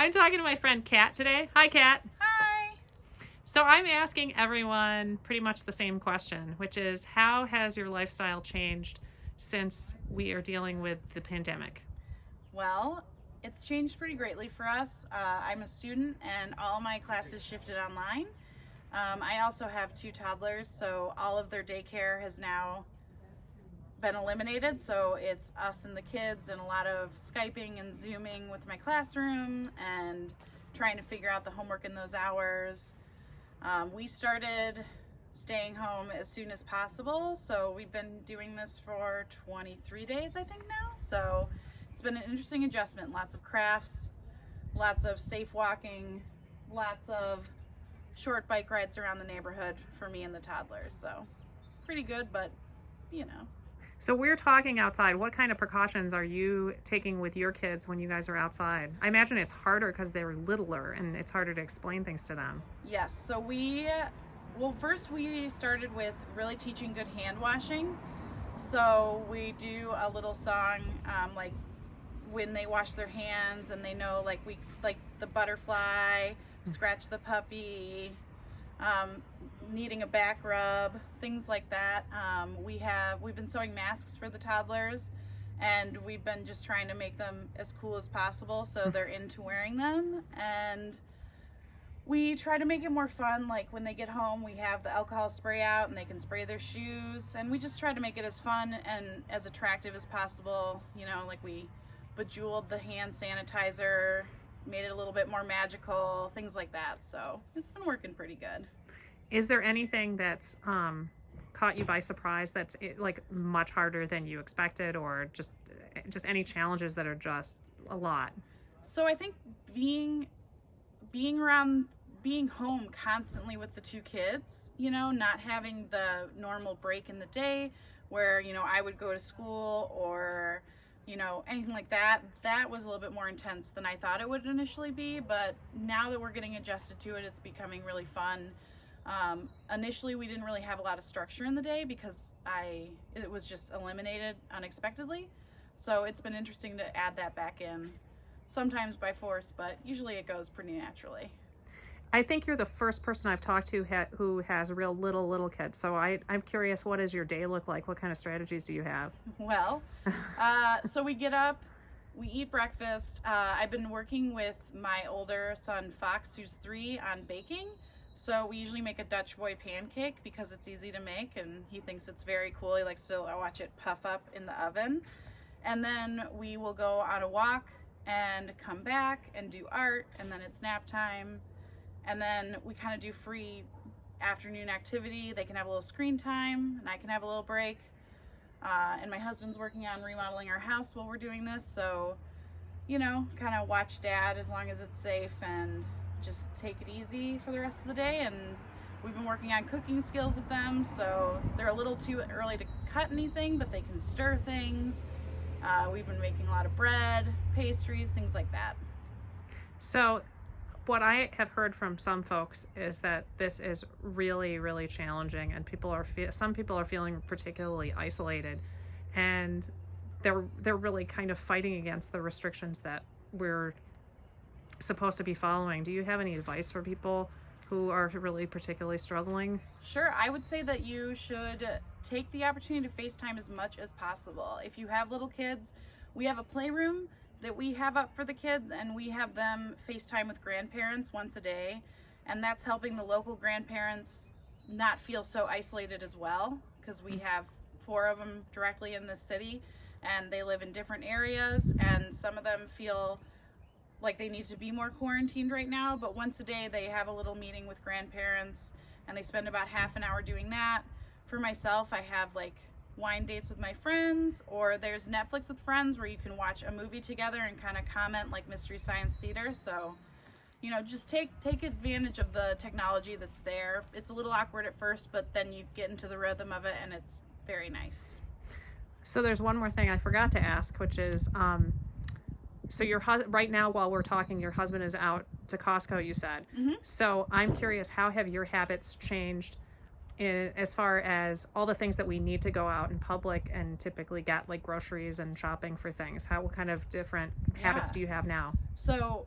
I'm talking to my friend Kat today. Hi, Kat. Hi. So I'm asking everyone pretty much the same question, which is how has your lifestyle changed since we are dealing with the pandemic? Well, it's changed pretty greatly for us. I'm a student and all my classes shifted online. I also have two toddlers, so all of their daycare has now been eliminated. So it's us and the kids and a lot of Skyping and Zooming with my classroom and trying to figure out the homework in those hours. We started staying home as soon as possible, so we've been doing this for 23 days, I think now. So it's been an interesting adjustment. Lots of crafts, lots of safe walking, lots of short bike rides around the neighborhood for me and the toddlers. So pretty good, but you know. So we're talking outside. What kind of precautions are you taking with your kids when you guys are outside? I imagine it's harder because they're littler and it's harder to explain things to them. Yes, so first we started with really teaching good hand washing. So we do a little song like when they wash their hands and they know like the butterfly, scratch the puppy, needing a back rub, things like that. We've been sewing masks for the toddlers, and we've been just trying to make them as cool as possible so they're into wearing them. And we try to make it more fun. Like when they get home, we have the alcohol spray out and they can spray their shoes, and we just try to make it as fun and as attractive as possible. You know, like we bejeweled the hand sanitizer, made it a little bit more magical, things like that. So it's been working pretty good. Is there anything that's caught you by surprise that's like much harder than you expected, or just any challenges that are just a lot? So I think being home constantly with the two kids, you know, not having the normal break in the day where, you know, I would go to school or, you know, anything like that, that was a little bit more intense than I thought it would initially be. But now that we're getting adjusted to it, it's becoming really fun. Initially we didn't really have a lot of structure in the day because it was just eliminated unexpectedly. So it's been interesting to add that back in, sometimes by force, but usually it goes pretty naturally. I think you're the first person I've talked to who has a real little kids. So I'm curious, what does your day look like? What kind of strategies do you have? Well, so we get up, we eat breakfast. I've been working with my older son, Fox, who's 3, on baking. So we usually make a Dutch boy pancake because it's easy to make and he thinks it's very cool. He likes to watch it puff up in the oven. And then we will go on a walk and come back and do art, and then it's nap time. And then we kind of do free afternoon activity. They can have a little screen time and I can have a little break. And my husband's working on remodeling our house while we're doing this. So, you know, kind of watch Dad as long as it's safe and just take it easy for the rest of the day. And we've been working on cooking skills with them. So they're a little too early to cut anything, but they can stir things. We've been making a lot of bread, pastries, things like that. So what I have heard from some folks is that this is really, really challenging, and some people are feeling particularly isolated, and they're really kind of fighting against the restrictions that we're supposed to be following. Do you have any advice for people who are really particularly struggling? Sure, I would say that you should take the opportunity to FaceTime as much as possible. If you have little kids, we have a playroom that we have up for the kids, and we have them FaceTime with grandparents once a day, and that's helping the local grandparents not feel so isolated as well, because we have 4 of them directly in this city and they live in different areas, and some of them feel like they need to be more quarantined right now, but once a day they have a little meeting with grandparents and they spend about half an hour doing that. For myself, I have like wine dates with my friends, or there's Netflix with friends where you can watch a movie together and kind of comment, like Mystery Science Theater. So, you know, just take advantage of the technology that's there. It's a little awkward at first, but then you get into the rhythm of it and it's very nice. So there's one more thing I forgot to ask, which is so right now while we're talking, your husband is out to Costco, you said. Mm-hmm. So I'm curious, how have your habits changed as far as all the things that we need to go out in public and typically get, like groceries and shopping for things? What kind of different habits do you have now? So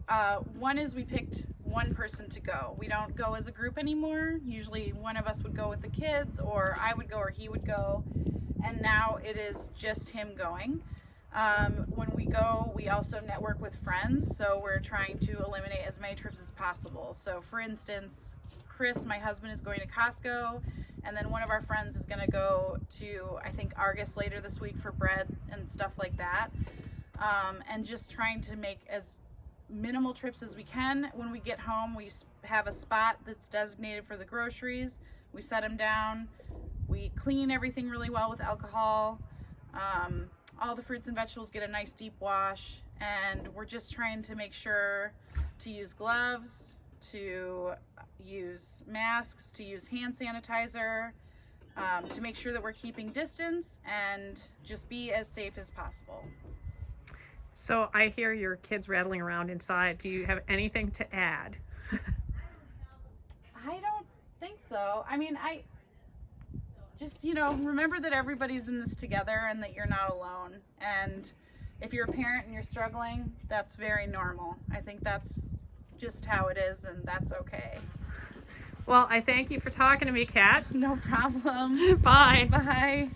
one is we picked one person to go. We don't go as a group anymore. Usually one of us would go with the kids, or I would go, or he would go. And now it is just him going. When we go, we also network with friends. So we're trying to eliminate as many trips as possible. So for instance, Chris, my husband, is going to Costco, and then one of our friends is going to go to, I think, Argus later this week for bread and stuff like that. And just trying to make as minimal trips as we can. When we get home, we have a spot that's designated for the groceries. We set them down. We clean everything really well with alcohol. All the fruits and vegetables get a nice deep wash, and we're just trying to make sure to use gloves, to use masks, to use hand sanitizer, to make sure that we're keeping distance and just be as safe as possible. So I hear your kids rattling around inside. Do you have anything to add? I don't think so. I mean, I just, remember that everybody's in this together and that you're not alone. And if you're a parent and you're struggling, that's very normal. I think that's just how it is, and that's okay. Well, I thank you for talking to me, Kat. No problem. Bye. Bye.